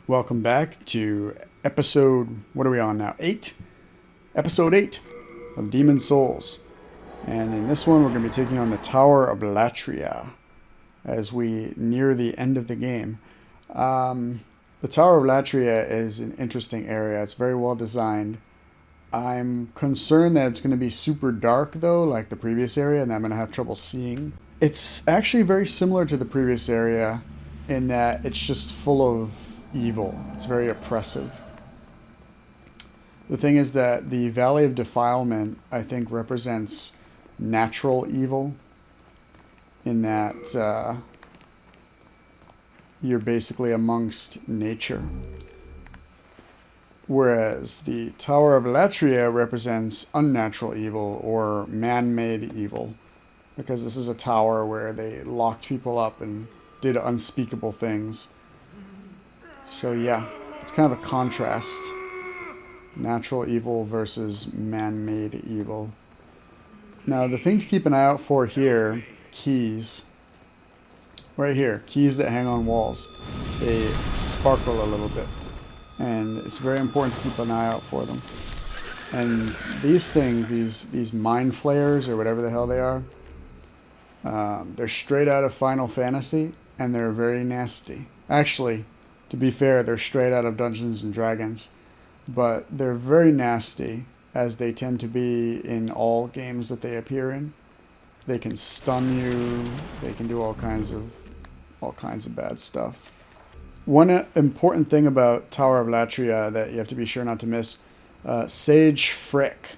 Welcome back to episode, what are we on now? 8? Episode 8 of Demon Souls. And in this one, we're going to be taking on the Tower of Latria as we near the end of the game. The Tower of Latria is an interesting area. It's very well designed. I'm concerned that it's going to be super dark, though, like the previous area, and I'm going to have trouble seeing. It's actually very similar to the previous area in that it's just full of evil. It's very oppressive. The thing is that the Valley of Defilement, I think, represents natural evil in that you're basically amongst nature. Whereas the Tower of Latria represents unnatural evil or man-made evil, because this is a tower where they locked people up and did unspeakable things. So yeah, it's kind of a contrast. Natural evil versus man-made evil. Now the thing to keep an eye out for here, keys. Right here, keys that hang on walls. They sparkle a little bit. And it's very important to keep an eye out for them. And these things, these mind flayers or whatever the hell they are, they're straight out of Final Fantasy, and they're very nasty. Actually, to be fair, they're straight out of Dungeons and Dragons, but they're very nasty, as they tend to be in all games that they appear in. They can stun you. They can do all kinds of bad stuff. One important thing about Tower of Latria that you have to be sure not to miss, Sage Freck.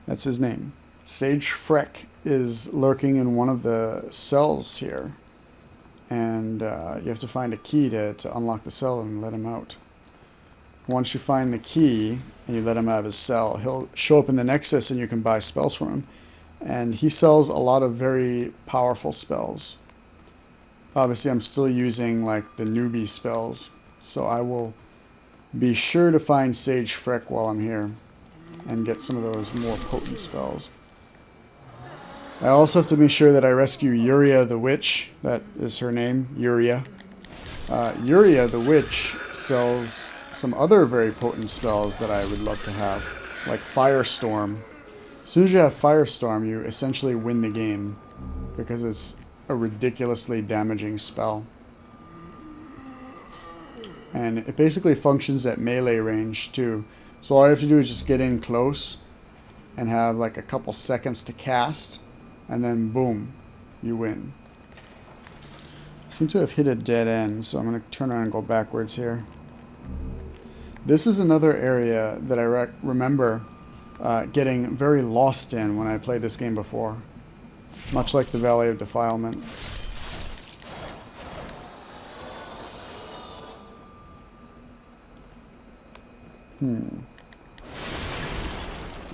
That's his name. Sage Freck is lurking in one of the cells here. And you have to find a key to unlock the cell and let him out. Once you find the key and you let him out of his cell, he'll show up in the Nexus and you can buy spells from him. And he sells a lot of very powerful spells. Obviously, I'm still using like the newbie spells, so I will be sure to find Sage Freck while I'm here and get some of those more potent spells. I also have to be sure that I rescue Yuria the Witch. That is her name, Yuria. Yuria the Witch sells some other very potent spells that I would love to have, like Firestorm. As soon as you have Firestorm, you essentially win the game, because it's a ridiculously damaging spell. And it basically functions at melee range too. So all you have to do is just get in close and have like a couple seconds to cast, and then boom, you win. I seem to have hit a dead end, so I'm going to turn around and go backwards here. This is another area that I remember getting very lost in when I played this game before. Much like the Valley of Defilement.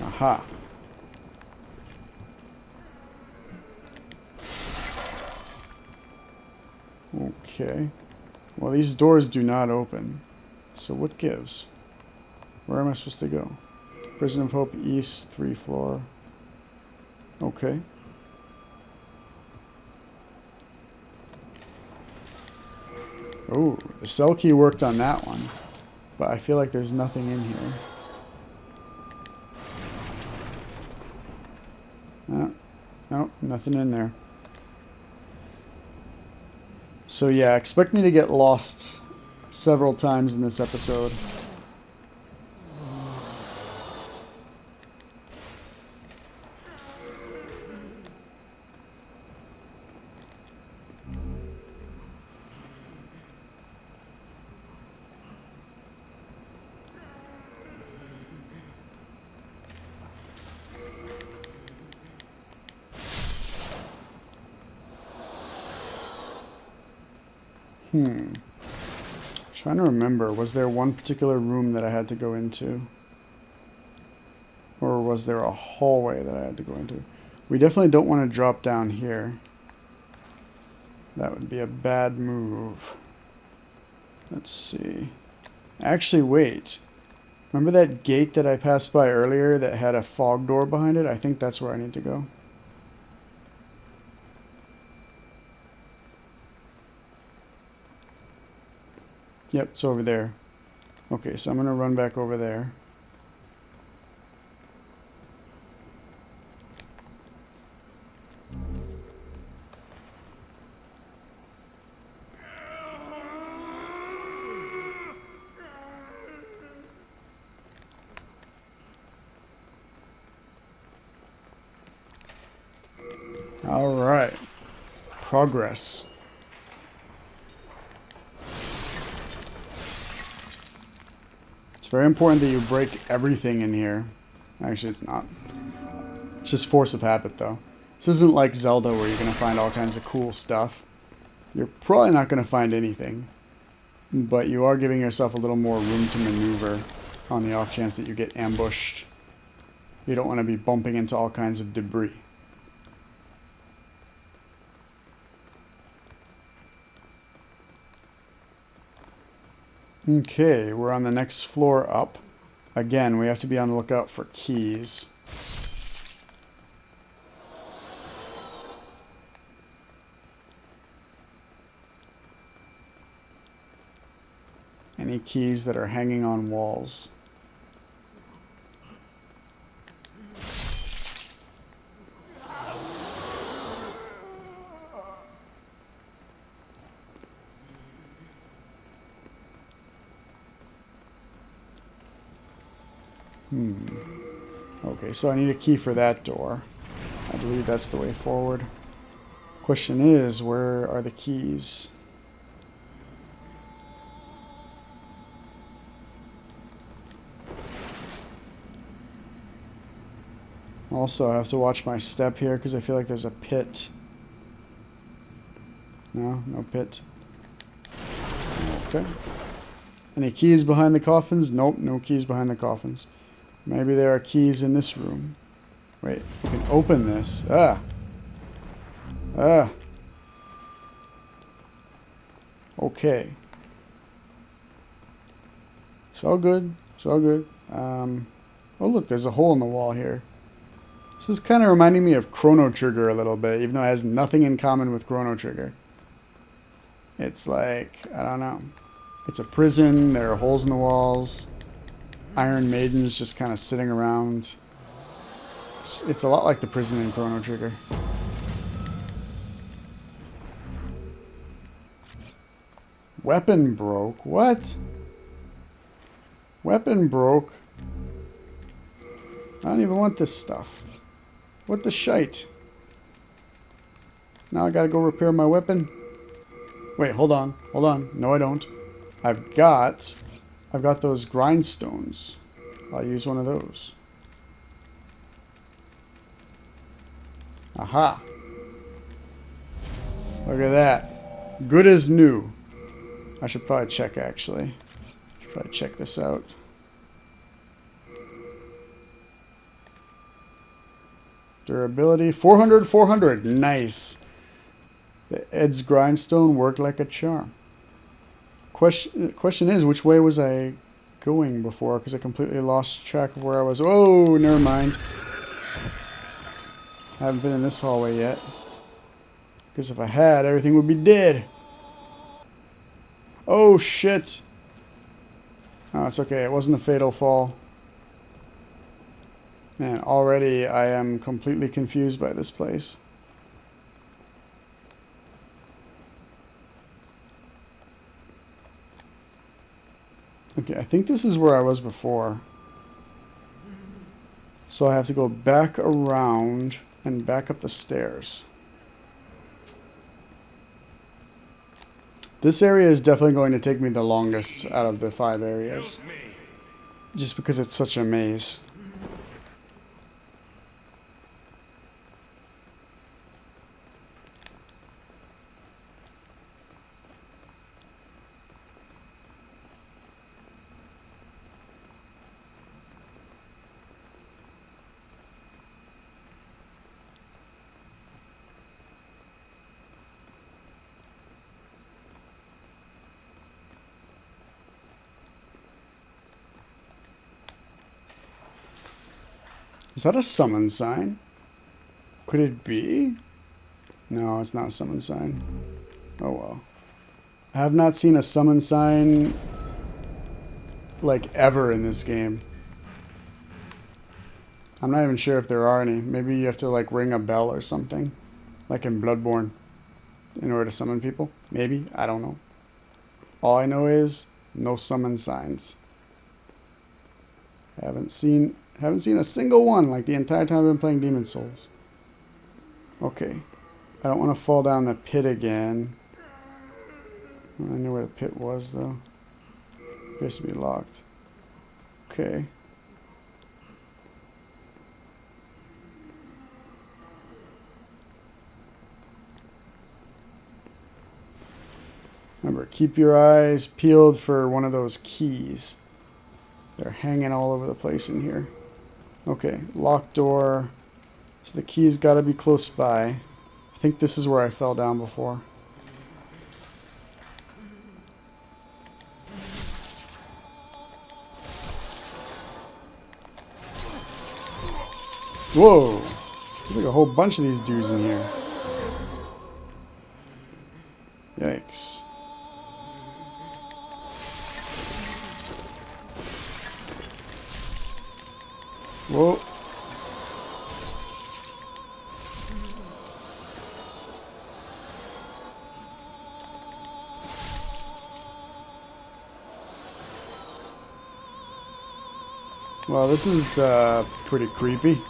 Aha. Okay. Well, these doors do not open. So what gives? Where am I supposed to go? Prison of Hope East, 3 floor. Okay. Oh, the cell key worked on that one. But I feel like there's nothing in here. No, nothing in there. So yeah, expect me to get lost several times in this episode. Trying to remember, was there one particular room that I had to go into? Or was there a hallway that I had to go into? We definitely don't want to drop down here. That would be a bad move. Let's see. Actually, wait. Remember that gate that I passed by earlier that had a fog door behind it? I think that's where I need to go. Yep, it's over there. Okay, so I'm going to run back over there. All right. Progress. It's very important that you break everything in here. Actually, it's not. It's just force of habit, though. This isn't like Zelda where you're going to find all kinds of cool stuff. You're probably not going to find anything. But you are giving yourself a little more room to maneuver on the off chance that you get ambushed. You don't want to be bumping into all kinds of debris. Okay, we're on the next floor up. Again, we have to be on the lookout for keys. Any keys that are hanging on walls. Okay, so I need a key for that door. I believe that's the way forward. Question is, where are the keys? Also, I have to watch my step here because I feel like there's a pit. No, no pit. Okay. Any keys behind the coffins? Nope, no keys behind the coffins. Maybe there are keys in this room. Wait, we can open this. Ah. Ah. Okay. So good. So good. Oh, look, there's a hole in the wall here. This is kind of reminding me of Chrono Trigger a little bit, even though it has nothing in common with Chrono Trigger. It's like, I don't know. It's a prison. There are holes in the walls. Iron Maidens just kind of sitting around. It's a lot like the prison in Chrono Trigger. Weapon broke? What? Weapon broke? I don't even want this stuff. What the shite? Now I gotta go repair my weapon? Wait, hold on. Hold on. No, I don't. I've got those grindstones. I'll use one of those. Aha. Look at that. Good as new. I should probably check, actually. Should probably check this out. Durability. 400, 400. Nice. The Ed's grindstone worked like a charm. Question is, which way was I going before? Because I completely lost track of where I was. Oh, never mind. I haven't been in this hallway yet. Because if I had, everything would be dead. Oh, shit. Oh, it's okay. It wasn't a fatal fall. Man, already I am completely confused by this place. Okay, I think this is where I was before. So I have to go back around and back up the stairs. This area is definitely going to take me the longest out of the 5 areas. Just because it's such a maze. Is that a summon sign? Could it be? No, it's not a summon sign. Oh well. I have not seen a summon sign like ever in this game. I'm not even sure if there are any. Maybe you have to like ring a bell or something, like in Bloodborne, in order to summon people. Maybe, I don't know. All I know is no summon signs. Haven't seen a single one like the entire time I've been playing Demon's Souls. Okay, I don't want to fall down the pit again. I knew where the pit was though. It appears to be locked. Okay. Remember, keep your eyes peeled for one of those keys. They're hanging all over the place in here. Okay, locked door. So the key's got to be close by. I think this is where I fell down before. Whoa! There's like a whole bunch of these dudes in here. Yikes. Whoa. Well, this is pretty creepy.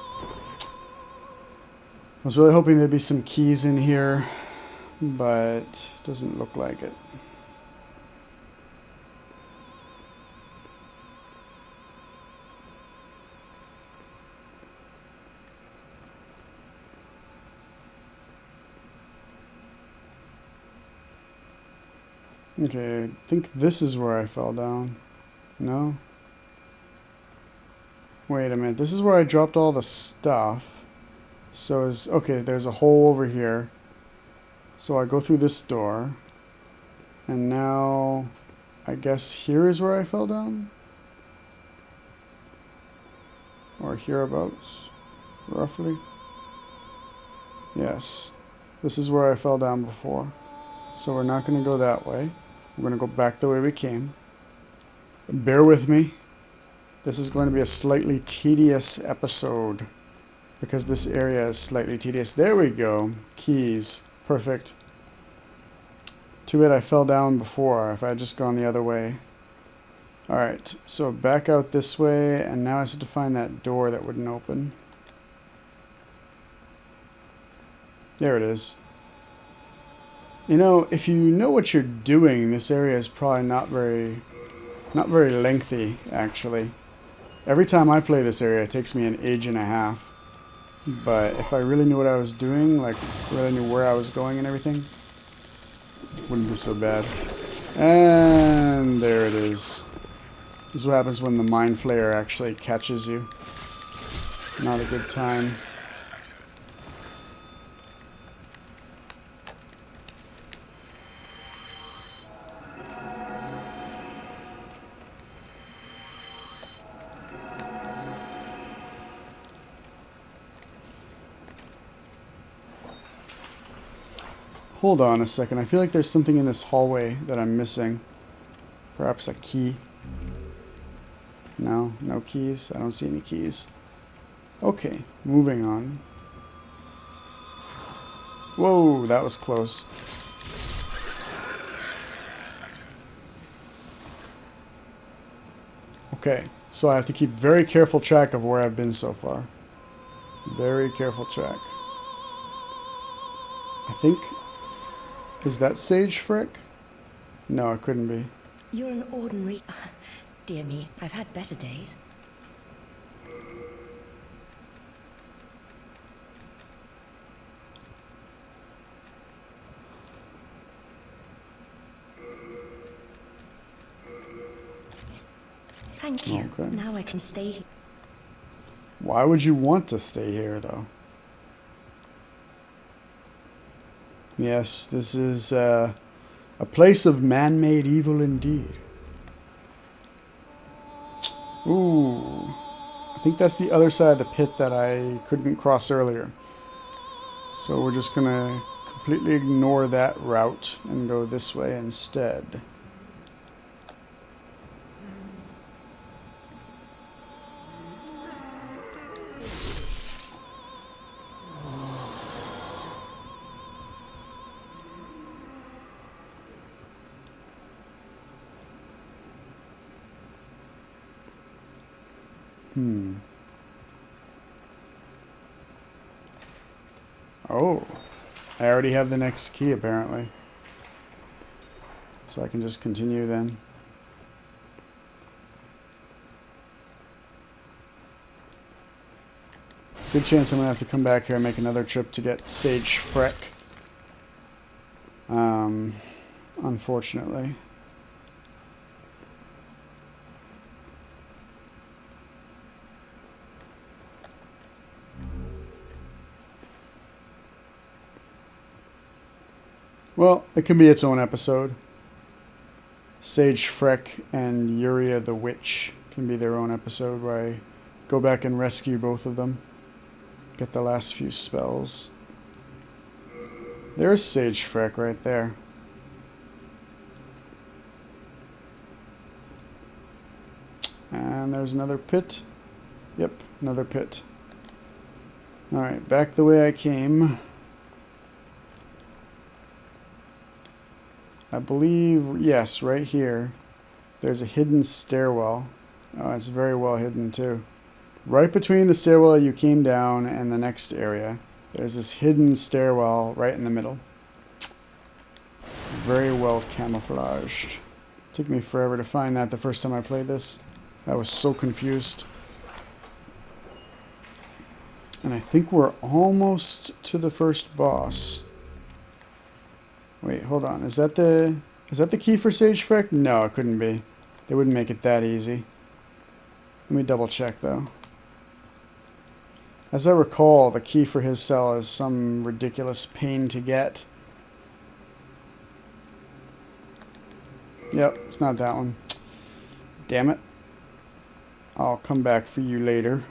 I was really hoping there'd be some keys in here, but it doesn't look like it. Okay, I think this is where I fell down. No? Wait a minute, this is where I dropped all the stuff. So is okay, there's a hole over here. So I go through this door. And now I guess here is where I fell down? Or hereabouts, roughly. Yes. This is where I fell down before. So we're not going to go that way. We're going to go back the way we came. Bear with me. This is going to be a slightly tedious episode, because this area is slightly tedious. There we go. Keys. Perfect. Too bad I fell down before. If I had just gone the other way. Alright, so back out this way, and now I just have to find that door that wouldn't open. There it is. You know, if you know what you're doing, this area is probably not very lengthy, actually. Every time I play this area, it takes me an age and a half. But if I really knew what I was doing, like really knew where I was going and everything, it wouldn't be so bad. And there it is. This is what happens when the Mind Flayer actually catches you. Not a good time. Hold on a second. I feel like there's something in this hallway that I'm missing. Perhaps a key. No, no keys. I don't see any keys. Okay, moving on. Whoa, that was close. Okay, so I have to keep very careful track of where I've been so far. Very careful track. I think... Is that Sage Frick? No, it couldn't be. You're an ordinary... Dear me, I've had better days. Thank you. Okay. Now I can stay here. Why would you want to stay here, though? Yes, this is a place of man-made evil indeed. Ooh. I think that's the other side of the pit that I couldn't cross earlier. So we're just going to completely ignore that route and go this way instead. Oh, I already have the next key apparently. So I can just continue then. Good chance I'm going to have to come back here and make another trip to get Sage Freck. Unfortunately. Well, it can be its own episode. Sage Freck and Yuria the Witch can be their own episode where I go back and rescue both of them. Get the last few spells. There's Sage Freck right there. And there's another pit. Yep, another pit. Alright, back the way I came. I believe, yes, right here. There's a hidden stairwell. Oh, it's very well hidden too. Right between the stairwell you came down and the next area, there's this hidden stairwell right in the middle. Very well camouflaged. Took me forever to find that the first time I played this. I was so confused. And I think we're almost to the first boss. Wait, hold on. Is that the key for Sage Freck? No, it couldn't be. They wouldn't make it that easy. Let me double check though. As I recall, the key for his cell is some ridiculous pain to get. Yep, it's not that one. Damn it. I'll come back for you later.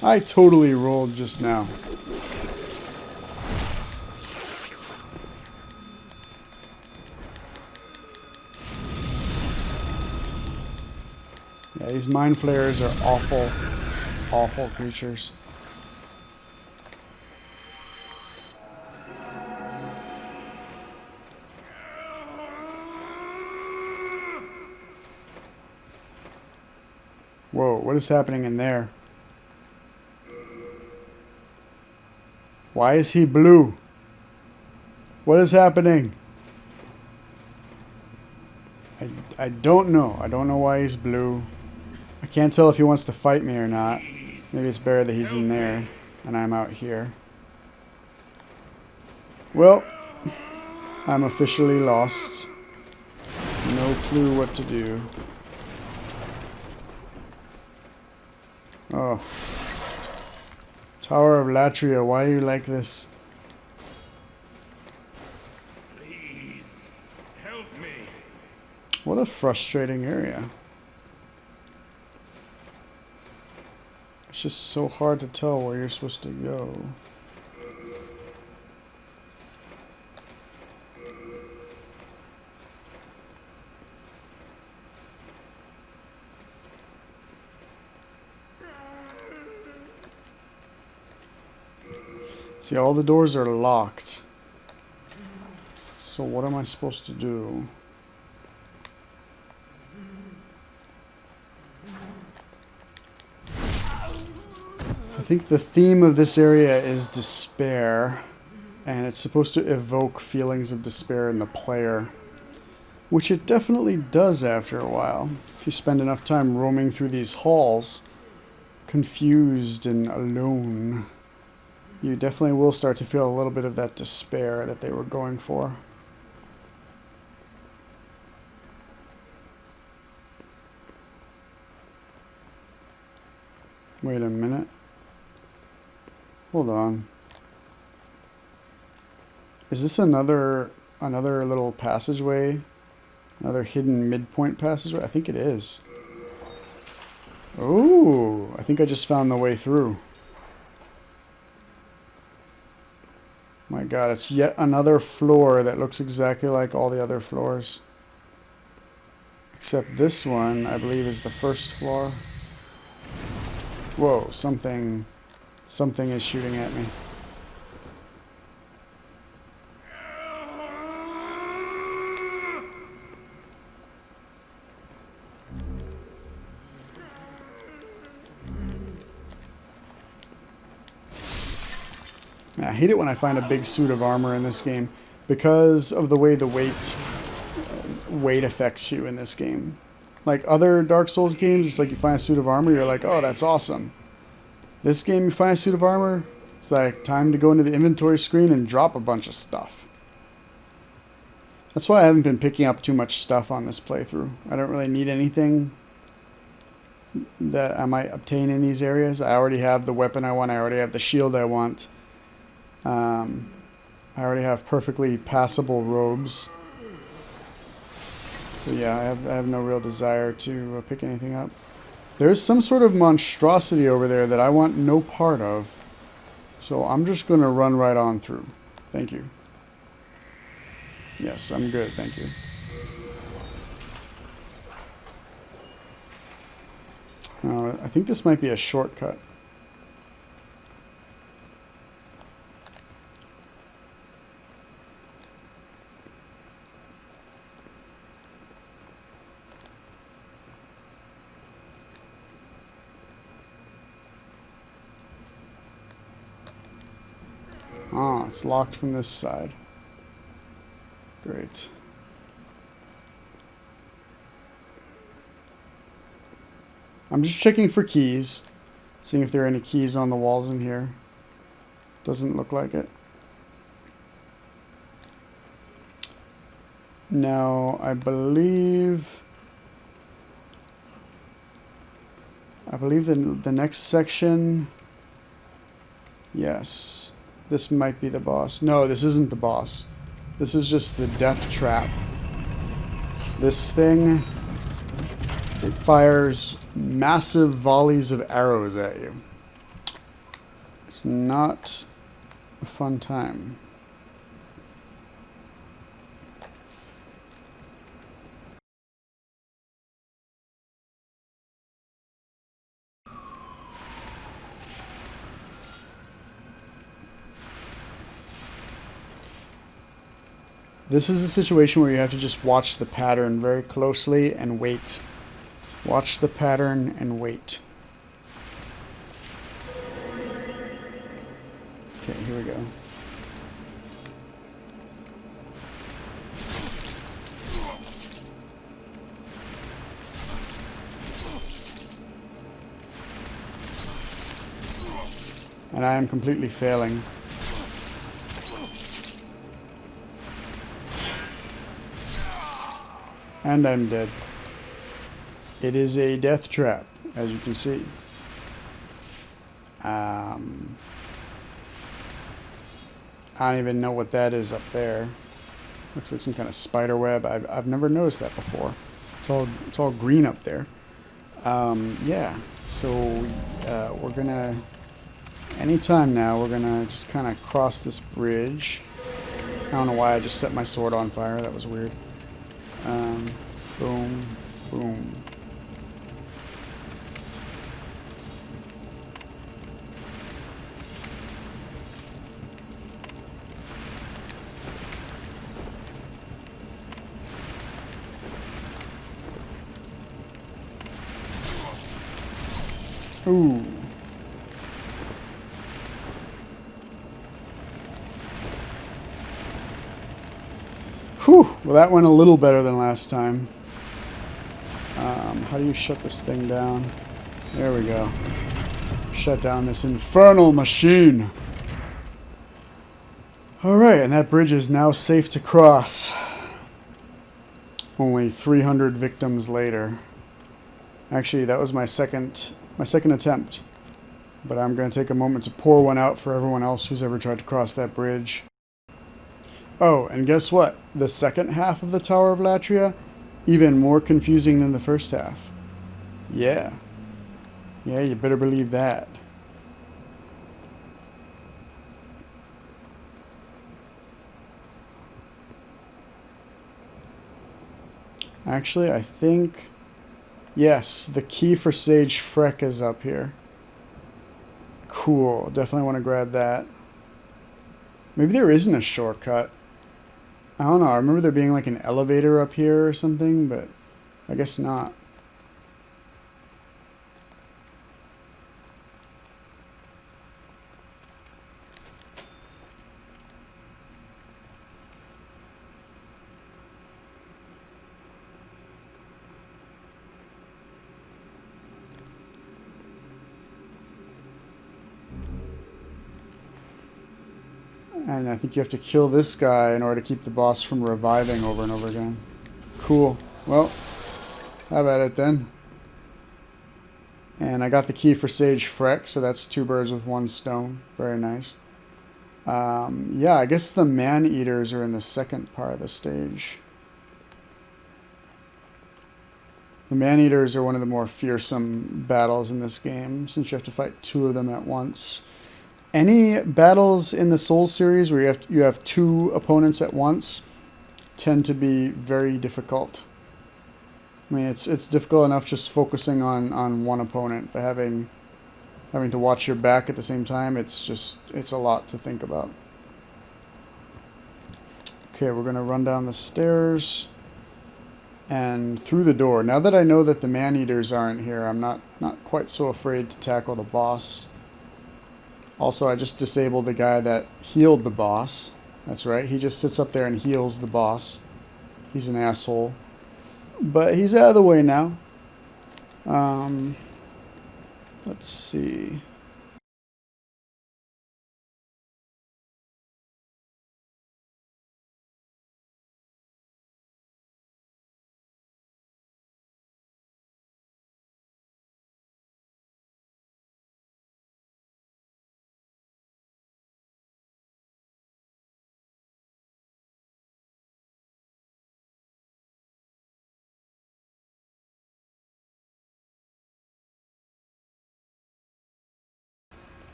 I totally rolled just now. Yeah, these mind flayers are awful, awful creatures. Whoa, what is happening in there? Why is he blue? What is happening? I don't know. I don't know why he's blue. I can't tell if he wants to fight me or not. Maybe it's better that he's in there and I'm out here. Well, I'm officially lost. No clue what to do. Oh. Tower of Latria, why are you like this? Please, help me. What a frustrating area. It's just so hard to tell where you're supposed to go. See, all the doors are locked. So what am I supposed to do? think the theme of this area is despair, and it's supposed to evoke feelings of despair in the player, which it definitely does after a while. If you spend enough time roaming through these halls, confused and alone, you definitely will start to feel a little bit of that despair that they were going for. Wait a minute. Hold on. Is this another little passageway? Another hidden midpoint passageway? I think it is. Oh, I think I just found the way through. My god, it's yet another floor that looks exactly like all the other floors. Except this one, I believe, is the first floor. Whoa, something is shooting at me. I hate it when I find a big suit of armor in this game because of the way the weight affects you in this game. Like other Dark Souls games, it's like you find a suit of armor, you're like, oh, that's awesome. This game, you find a suit of armor, it's like time to go into the inventory screen and drop a bunch of stuff. That's why I haven't been picking up too much stuff on this playthrough. I don't really need anything that I might obtain in these areas. I already have the weapon I want, I already have the shield I want. I already have perfectly passable robes. So yeah, I have no real desire to pick anything up. There's some sort of monstrosity over there that I want no part of. So I'm just going to run right on through. Thank you. Yes, I'm good, thank you. I think this might be a shortcut. Ah, it's locked from this side. Great. I'm just checking for keys, seeing if there are any keys on the walls in here. Doesn't look like it. Now, I believe the next section, yes, this might be the boss. No, this isn't the boss. This is just the death trap. This thing, it fires massive volleys of arrows at you. It's not a fun time. This is a situation where you have to just watch the pattern very closely and wait. Watch the pattern and wait. Okay, here we go. And I am completely failing. And I'm dead. It is a death trap, as you can see. I don't even know what that is up there. Looks like some kind of spider web. I've never noticed that before. It's all green up there. Yeah. So we're gonna anytime now we're gonna just kind of cross this bridge. I don't know why I just set my sword on fire. That was weird. Boom, boom. Ooh. Whew, well that went a little better than last time. How do you shut this thing down? There we go. Shut down this infernal machine. Alright, and that bridge is now safe to cross. Only 300 victims later. Actually, that was my second attempt. But I'm going to take a moment to pour one out for everyone else who's ever tried to cross that bridge. Oh, and guess what? The second half of the Tower of Latria, even more confusing than the first half. Yeah. Yeah, you better believe that. Actually, I think... Yes, the key for Sage Freck is up here. Cool. Definitely want to grab that. Maybe there isn't a shortcut. I don't know. I remember there being like an elevator up here or something, but I guess not. And I think you have to kill this guy in order to keep the boss from reviving over and over again. Cool. Well, how about it then? And I got the key for Sage Freck, so that's 2 birds with 1 stone. Very nice. Yeah, I guess the man-eaters are in the second part of the stage. The man-eaters are one of the more fearsome battles in this game, since you have to fight 2 of them at once. Any battles in the Souls series where you have 2 opponents at once tend to be very difficult. I mean, it's difficult enough just focusing on one opponent, but having to watch your back at the same time, it's a lot to think about. Okay, we're gonna run down the stairs and through the door. Now that I know that the man-eaters aren't here, I'm not quite so afraid to tackle the boss. Also, I just disabled the guy that healed the boss. That's right, he just sits up there and heals the boss. He's an asshole. But he's out of the way now. Let's see.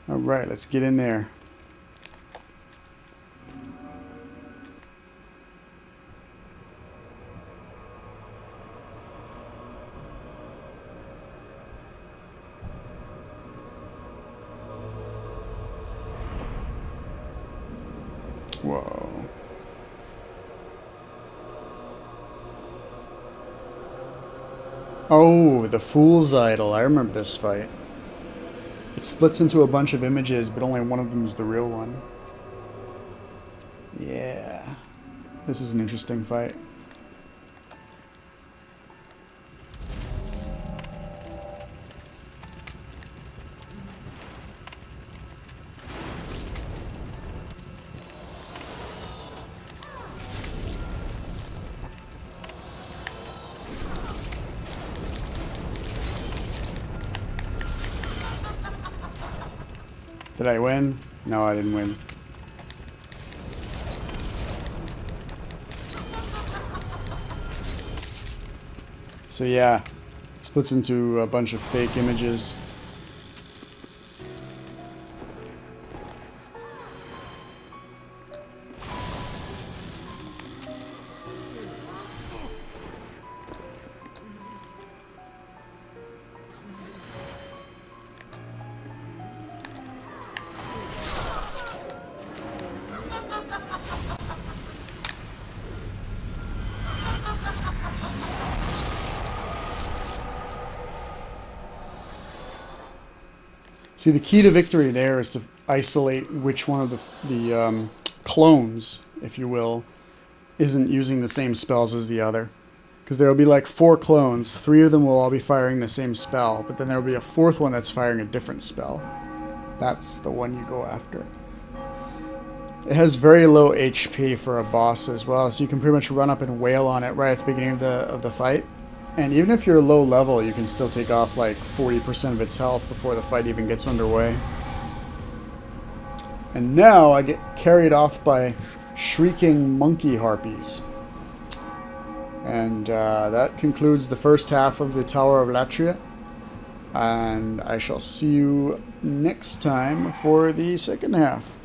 Alright, let's get in there. Whoa. Oh, the Fool's Idol. I remember this fight. It splits into a bunch of images, but only one of them is the real one. Yeah. This is an interesting fight. Did I win? No, I didn't win. So yeah, splits into a bunch of fake images. See, the key to victory there is to isolate which one of the clones, if you will, isn't using the same spells as the other. Because there will be like 4 clones. 3 of them will all be firing the same spell, but then there will be a 4th one that's firing a different spell. That's the one you go after. It has very low HP for a boss as well, so you can pretty much run up and wail on it right at the beginning of the fight. And even if you're low level, you can still take off like 40% of its health before the fight even gets underway. And now I get carried off by shrieking monkey harpies. And that concludes the first half of the Tower of Latria. And I shall see you next time for the second half.